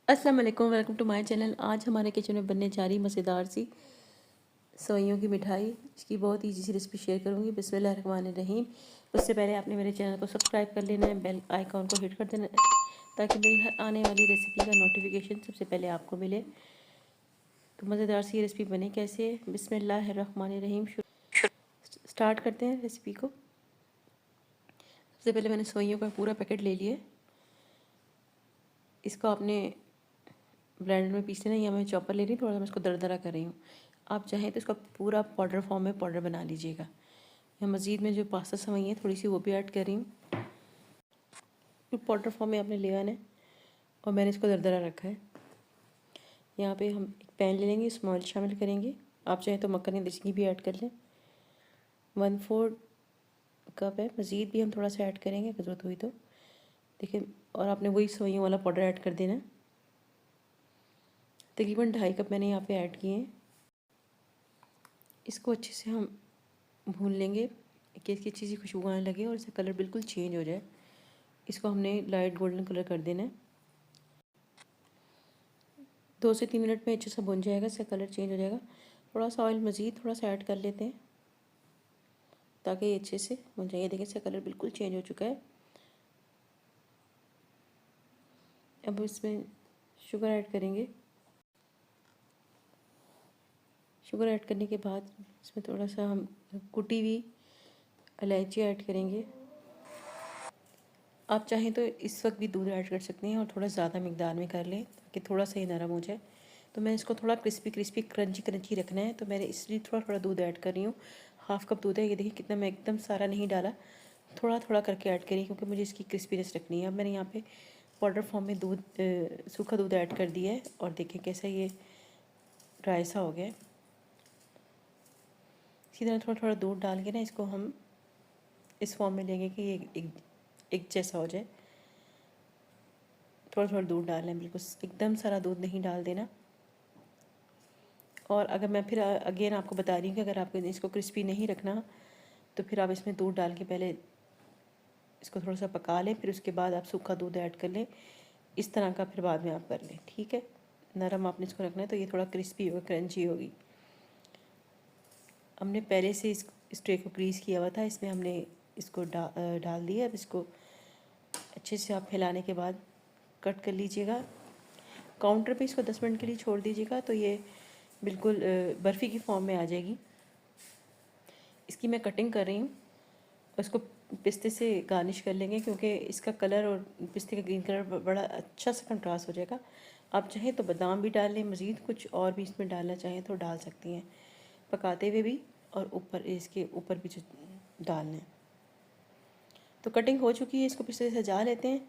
अस्सलाम वालेकुम, welcome to my channel. आज हमारे किचन में बनने जा रही मज़ेदार सी सेवइयों की मिठाई। इसकी बहुत ईजी सी रेसिपी शेयर करूँगी। बिस्मिल्लाहिर्रहमानिर्रहीम। उससे पहले आपने मेरे चैनल को सब्सक्राइब कर लेना है, बेल आइकॉन को हिट कर देना ताकि मेरी हर आने वाली रेसिपी का नोटिफिकेशन सबसे पहले आपको मिले। तो मज़ेदार सी रेसिपी बने कैसे, बिस्मिल्लाहिर्रहमानिर्रहीम स्टार्ट करते हैं रेसिपी को। सबसे पहले मैंने सेवइयों का पूरा पैकेट ले लिया। इसको आपने ब्लेंडर में पीस लेना, या मैं चॉपर ले रही हूँ, थोड़ा सा मैं इसको दरदरा कर रही हूँ। आप चाहें तो इसका पूरा पाउडर फॉर्म में पाउडर बना लीजिएगा, या मज़ीद में जो पास्ता सेवई है थोड़ी सी वो भी ऐड कर रही हूँ। पाउडर फॉर्म में आपने ले आना है और मैंने इसको दरदरा रखा है। यहाँ पे हम एक पैन ले लेंगे, इसमें ऑयल शामिल करेंगे। आप चाहें तो मक्खन या देसी घी भी ऐड कर लें। 1/4 कप है, मज़ीद भी हम थोड़ा सा ऐड करेंगे अगर ज़रूरत हुई तो। देखिए, और आपने वही सेवइयों वाला पाउडर ऐड कर देना। तकरीबन 2.5 कप मैंने यहाँ पे ऐड किए हैं। इसको अच्छे से हम भून लेंगे कि इसकी अच्छी सी खुशबू आने लगे और इसका कलर बिल्कुल चेंज हो जाए। इसको हमने लाइट गोल्डन कलर कर देना है। 2 से 3 मिनट में अच्छे से भुन जाएगा, इसका कलर चेंज हो जाएगा। थोड़ा सा ऑयल मज़ीद थोड़ा सा ऐड कर लेते हैं ताकि ये अच्छे से भुन जाए। देखिए, इसका कलर बिल्कुल चेंज हो चुका है। अब इसमें शुगर ऐड करेंगे। शुगर ऐड करने के बाद इसमें थोड़ा सा हम कुटी हुई इलायची ऐड करेंगे। आप चाहें तो इस वक्त भी दूध ऐड कर सकते हैं और थोड़ा ज़्यादा मकदार में कर लें ताकि थोड़ा सा ही नरम हो जाए। तो मैं इसको थोड़ा क्रिस्पी क्रंची रखना है, तो मैंने इसलिए थोड़ा थोड़ा दूध ऐड कर रही हूँ। 1/2 कप दूध है। ये देखिए कितना, मैं एकदम सारा नहीं डाला, थोड़ा थोड़ा करके ऐड करी क्योंकि मुझे इसकी क्रिस्पीनेस रखनी है। अब मैंने यहाँ पे पाउडर फॉर्म में दूध सूखा दूध ऐड कर दिया है और देखें कैसा ये ड्राई सा हो गया है। इसी तरह थोड़ा थोड़ा दूध डाल के ना इसको हम इस फॉर्म में लेंगे कि ये एक जैसा हो जाए। थोड़ा थोड़ा दूध डालना है, बिल्कुल एकदम सारा दूध नहीं डाल देना। और अगर मैं फिर अगेन आपको बता रही हूँ कि अगर आपको इसको क्रिस्पी नहीं रखना तो फिर आप इसमें दूध डाल के पहले इसको थोड़ा सा पका लें, फिर उसके बाद आप सूखा दूध ऐड कर लें। इस तरह का फिर बाद में आप कर लें, ठीक है। नरम आपने इसको रखना है तो ये थोड़ा क्रिस्पी होगा, क्रंची होगी। हमने पहले से इस ट्रे को ग्रीस किया हुआ था, इसमें हमने इसको डाल दिया। अब इसको अच्छे से आप फैलाने के बाद कट कर लीजिएगा। काउंटर पे इसको 10 मिनट के लिए छोड़ दीजिएगा तो ये बिल्कुल बर्फ़ी की फॉर्म में आ जाएगी। इसकी मैं कटिंग कर रही हूँ। उसको पिस्ते से गार्निश कर लेंगे क्योंकि इसका कलर और पिस्ते का ग्रीन कलर बड़ा अच्छा सा कंट्रास्ट हो जाएगा। आप चाहें तो बादाम भी डाल लें, मज़ीद कुछ और भी इसमें डालना चाहें तो डाल सकती हैं, पकाते हुए भी और ऊपर इसके ऊपर भी जो डालना है। तो कटिंग हो चुकी है, इसको पिस्ते से सजा लेते हैं।